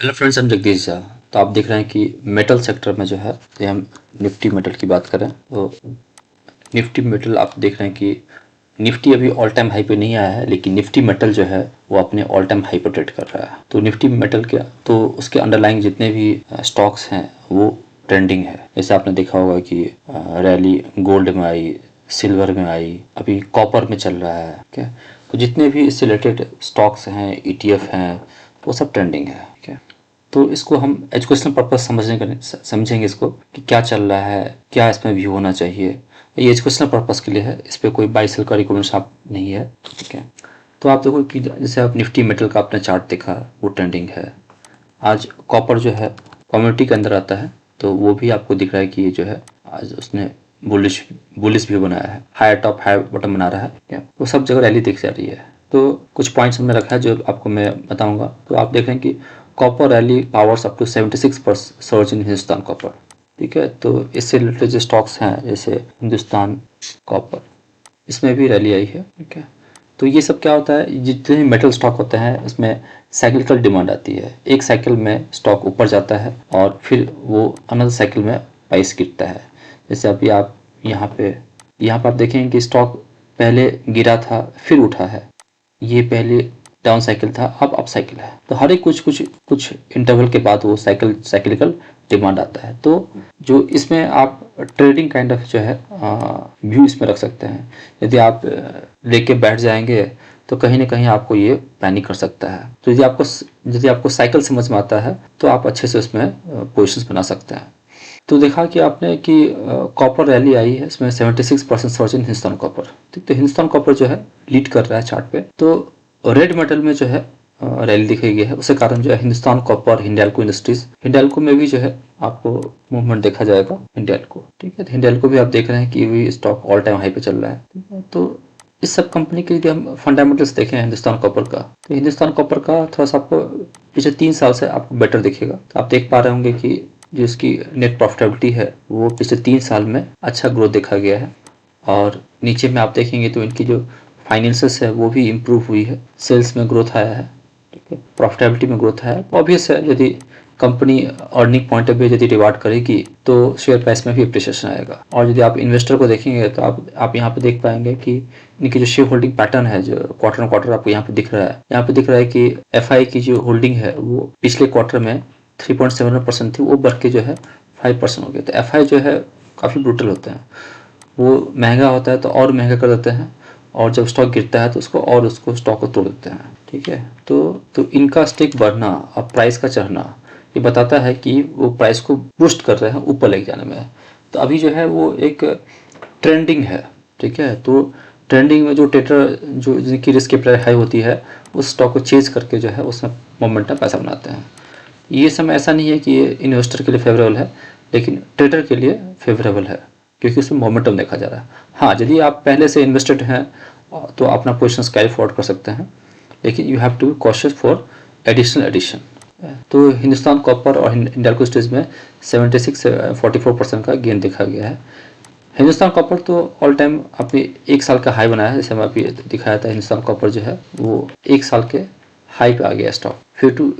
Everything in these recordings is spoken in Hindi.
हेलो फ्रेंड्स, हम जगदीश झा। तो आप देख रहे हैं कि मेटल सेक्टर में जो है, ये हम निफ्टी मेटल की बात करें तो निफ्टी मेटल आप देख रहे हैं कि निफ्टी अभी ऑल टाइम हाई पे नहीं आया है, लेकिन निफ्टी मेटल जो है वो अपने ऑल टाइम हाई पर ट्रेड कर रहा है। तो निफ्टी मेटल के तो उसके अंडरलाइंग जितने भी स्टॉक्स हैं वो ट्रेंडिंग है। जैसे आपने देखा होगा कि रैली गोल्ड में आई, सिल्वर में आई, अभी कॉपर में चल रहा है। क्या तो जितने भी इससे रिलेटेड स्टॉक्स हैं, ईटीएफ हैं, वो सब ट्रेंडिंग है। क्या तो इसको हम एजुकेशनल पर्पज समझेंगे इसको कि क्या चल रहा है, क्या इसमें व्यू होना चाहिए। ये एजुकेशनल पर्पज के लिए है, इस पर कोई बाई सेल का रिकमेंडेशन आप नहीं है। ठीक है, तो आप देखो कि जैसे आप निफ्टी मेटल का आपने चार्ट देखा, वो ट्रेंडिंग है। आज कॉपर जो है कम्युनिटी के अंदर आता है, तो वो भी आपको दिख रहा है कि ये जो है आज उसने बुलिश भी बनाया है, हायर टॉप हायर बॉटम बना रहा है। क्या वो सब जगह रैली दिख जा रही है। तो कुछ पॉइंट्स हमने रखा है जो आपको मैं बताऊंगा। तो आप देख रहे हैं कि copper rally powers up to 76% surge in Hindustan copper. ठीक है, तो इससे रिलेटेड जो स्टॉक्स हैं जैसे हिंदुस्तान कॉपर, इसमें भी रैली आई है। ठीक है, तो ये सब क्या होता है, जितने भी मेटल स्टॉक होते हैं इसमें साइक्लिकल डिमांड आती है। एक साइकिल में स्टॉक ऊपर जाता है और फिर वो अनदर साइकिल में प्राइस गिरता है। जैसे अभी आप यहाँ पे आप देखेंगे कि स्टॉक पहले गिरा था फिर उठा है। ये पहले डाउन साइकिल था, अब अप साइकिल है। तो हर एक कुछ इंटरवल के बाद वो साइक्लिकल डिमांड आता है। तो जो इसमें आप ट्रेडिंग काइंड ऑफ जो है व्यू इसमें रख सकते हैं। यदि आप लेके बैठ जाएंगे तो कहीं ना कहीं आपको ये पैनिक कर सकता है। तो यदि आपको साइकिल समझ में आता है तो आप अच्छे से उसमें पोजिशंस बना सकते हैं। तो देखा कि आपने कि कॉपर रैली आई है, इसमें 76% सर्ज इन हिंदुस्तान कॉपर। ठीक, तो हिंदुस्तान कॉपर जो है लीड कर रहा है चार्ट पे। तो रेड मेटल में जो है रैली दिखाई गई है, उसके कारण जो है हिंदुस्तान कॉपर, हिंडाल्को इंडस्ट्रीज, हिंडाल्को में भी जो है आपको मूवमेंट देखा जाएगा हिंडाल्को। ठीक है, तो हिंडाल्को भी आप देख रहे हैं कि भी स्टॉक ऑल टाइम हाई पे चल रहा है। ठीक है, तो इस सब कंपनी के यदि हम फंडामेंटल्स देखें हिंदुस्तान कॉपर का, तो हिंदुस्तान कॉपर का थोड़ा सा आपको पिछले 3 साल से आपको बेटर दिखेगा। तो आप देख पा रहे होंगे कि जो इसकी नेट प्रॉफिटेबिलिटी है वो पिछले 3 साल में अच्छा ग्रोथ देखा गया है। और नीचे में आप देखेंगे तो इनकी जो फाइनेंसेस है वो भी इम्प्रूव हुई है, सेल्स में ग्रोथ आया है। ठीक है, प्रॉफिटेबिलिटी में ग्रोथ आया है। ऑब्वियस है, यदि company earning point of view यदि रिवार्ड करेगी तो शेयर प्राइस में भी अप्रिसिएशन आएगा। और यदि आप इन्वेस्टर को देखेंगे तो आप यहाँ पे देख पाएंगे कि इनकी जो शेयर होल्डिंग पैटर्न है, जो क्वार्टर ऑन क्वार्टर आपको यहाँ पे दिख रहा है, यहाँ पे दिख रहा है कि एफआई की जो होल्डिंग है वो पिछले क्वार्टर में 3.7% थी, वो बढ़ के जो है 5% हो गया। तो एफआई जो है काफ़ी ब्रूटल होते हैं, वो महंगा होता है तो और महंगा कर देते हैं, और जब स्टॉक गिरता है तो उसको स्टॉक को तोड़ देते हैं। ठीक है, तो इनका स्टेक बढ़ना और प्राइस का चढ़ना ये बताता है कि वो प्राइस को बूस्ट कर रहे हैं ऊपर लेके जाने में। तो अभी जो है वो एक ट्रेंडिंग है। ठीक है, तो ट्रेंडिंग में जो ट्रेडर जो जिनकी रिस्क कैपिटल हाई होती है उस स्टॉक को चेज करके जो है उसमें मोमेंटम पैसा बनाते हैं। ये समय ऐसा नहीं है कि ये इन्वेस्टर के लिए फेवरेबल है, लेकिन ट्रेडर के लिए फेवरेबल है क्योंकि उसमें मोमेंटम देखा जा रहा है। हाँ, यदि आप पहले से इन्वेस्टेड हैं तो अपना पोजिशन कैरी फॉरवर्ड कर सकते हैं, लेकिन you have to be cautious for additional addition. तो हिंदुस्तान कॉपर और हिंडाल्को स्टेज में 76-44% का गेन देखा गया है। हिंदुस्तान कॉपर तो ऑल टाइम अपने 1 साल का हाई बनाया है। जैसे मैं अभी दिखाया था, हिंदुस्तान कॉपर जो है वो 1 साल के हाई पे आ गया स्टॉक, फिर टू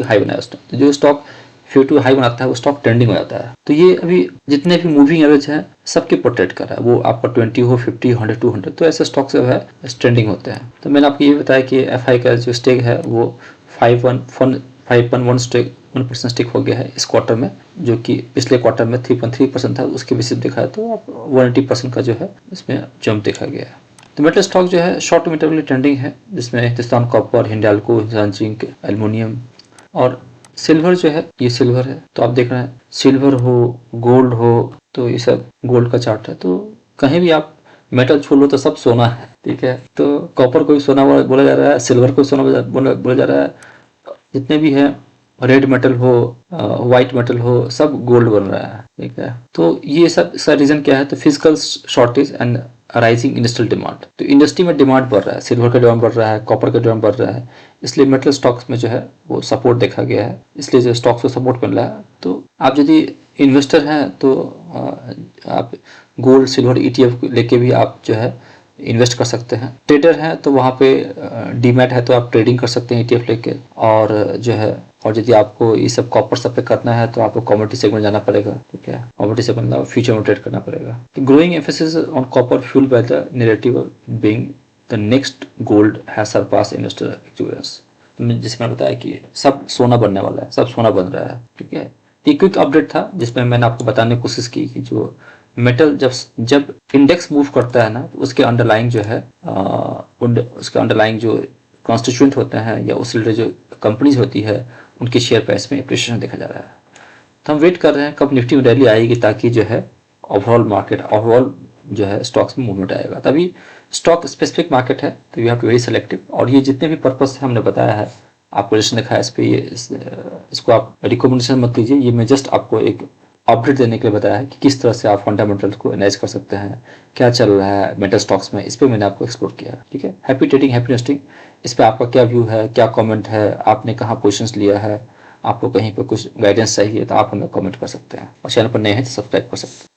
हाई बनाया स्टॉक। तो जो स्टॉक फिर टू हाई बनाता है वो स्टॉक ट्रेंडिंग हो जाता है। तो ये अभी जितने भी मूविंग एवरेज है सबके प्रोटेक्ट कर रहा है, वो आपका 20 हो, 50, 100, 200, तो ऐसे स्टॉक जो है ट्रेंडिंग होते हैं। तो मैंने आपको ये बताया कि एफआई का जो स्टेक है वो 5.1% स्टेक हो गया है इस क्वार्टर में, जो कि पिछले क्वार्टर में 3.3% था। उसके बेसिस देखा है तो 180% का जो है इसमें जंप देखा गया है। तो मेटल स्टॉक जो है शॉर्ट टर्म में ट्रेंडिंग है, जिसमें Hindustan copper, Hindalco, Hindustan zinc, aluminium और सिल्वर जो है, ये सिल्वर है। तो आप देख रहे हैं सिल्वर हो, गोल्ड हो, तो ये सब गोल्ड का चार्ट है। तो कहीं भी आप मेटल छू लो तो सब सोना है। ठीक है, तो कॉपर को भी सोना बोला जा रहा है, सिल्वर को सोना बोला जा रहा है, जितने भी है रेड मेटल हो, व्हाइट मेटल हो, सब गोल्ड बन रहा है। ठीक है, तो ये सब इसका रीजन क्या है, तो physical shortage and rising industrial demand. तो इंडस्ट्री में डिमांड बढ़ रहा है, सिल्वर का डिमांड बढ़ रहा है, कॉपर का डिमांड बढ़ रहा है, इसलिए मेटल स्टॉक्स में जो है वो सपोर्ट देखा गया है, इसलिए जो स्टॉक्स को सपोर्ट मिल रहा है। तो आप यदि इन्वेस्टर हैं तो आप गोल्ड सिल्वर ईटीएफ लेके भी आप जो है इन्वेस्ट कर सकते हैं। ट्रेडर हैं तो वहाँ पे डीमैट है तो आप ट्रेडिंग कर सकते हैं ईटीएफ लेके, और जो है और यदि आपको ये सब कॉपर सब पे करना है तो आपको कमोडिटी सेगमेंट जाना पड़ेगा, ठीक है। कमोडिटी सेगमेंट फ्यूचर में ट्रेड करना पड़ेगा। Growing emphasis on copper fueled by the narrative being the next gold has surpass investor experience. जैसे मैंने बताया कि सब सोना बनने वाला है, सब सोना बन रहा है, ठीक है। ये क्विक अपडेट था जिसमें मैंने आपको बताने की कोशिश की कि जो मेटल जब इंडेक्स मूव करता है ना तो उसके अंडरलाइंग जो है उसके अंडरलाइंग जो कॉन्स्टिट्यूएंट होते हैं या उस रिलेटेड जो कंपनीज होती है उनके शेयर प्राइस में एप्रिसिएशन देखा जा रहा है। तो हम वेट कर रहे हैं कब निफ्टी में रैली आएगी ताकि जो है ओवरऑल जो है स्टॉक्स में मूवमेंट आएगा। तभी स्टॉक स्पेसिफिक मार्केट है तो you have to very selective. और ये जितने भी पर्पस से हमने बताया है आपको जैसे दिखा है इस पे इसको आप रिकमेंडेशन मत लीजिए। ये मैं जस्ट आपको एक अपडेट देने के लिए बताया है कि किस तरह से आप फंडामेंटल को एनालाइज कर सकते हैं, क्या चल रहा है मेटल स्टॉक्स में, इस पे मैंने आपको एक्सप्लोर किया है, ठीक है। Happy trading, happy investing. इस पे आपका क्या व्यू है, क्या कमेंट है, आपने कहाँ पोजीशंस लिया है, आपको कहीं पर कुछ गाइडेंस चाहिए तो आप हमें कमेंट कर सकते हैं और चैनल पर नए हैं तो सब्सक्राइब कर सकते हैं।